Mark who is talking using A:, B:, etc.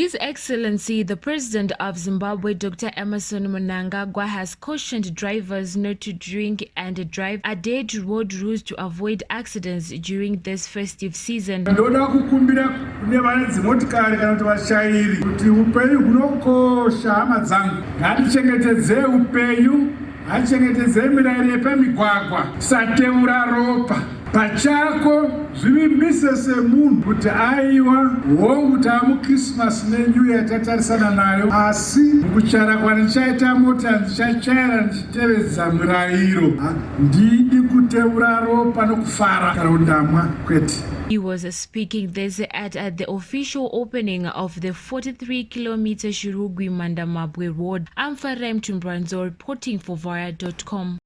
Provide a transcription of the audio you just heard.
A: His Excellency, the President of Zimbabwe, Dr. President Mnangagwa, has cautioned drivers not to drink and drive, adhere to road rules to avoid accidents during this festive season.
B: Ndoda kukumbira kune vanedzimotikari kana kuti vashairi kuti upenyu hunokosha hama dzangu, ngatichengetedze upenyu, ngachengetedze mirayiro yepamugwagwa, usateura ropa pachako zvivimbise semunhu kuti aiwa hongu tamuKrismasi neNew Year yatatarisana nayo, asi mukuchara kwandichaita mota ndichachaira ndichitevedza mirayiro, ndidi kuteura ropa nokufara kana kundamwa kwete.
A: He was speaking this at the official opening of the 43-kilometer Shirugwi-Mandamabwe Road. I'm Farem Tumbranzo reporting for Vaya.com.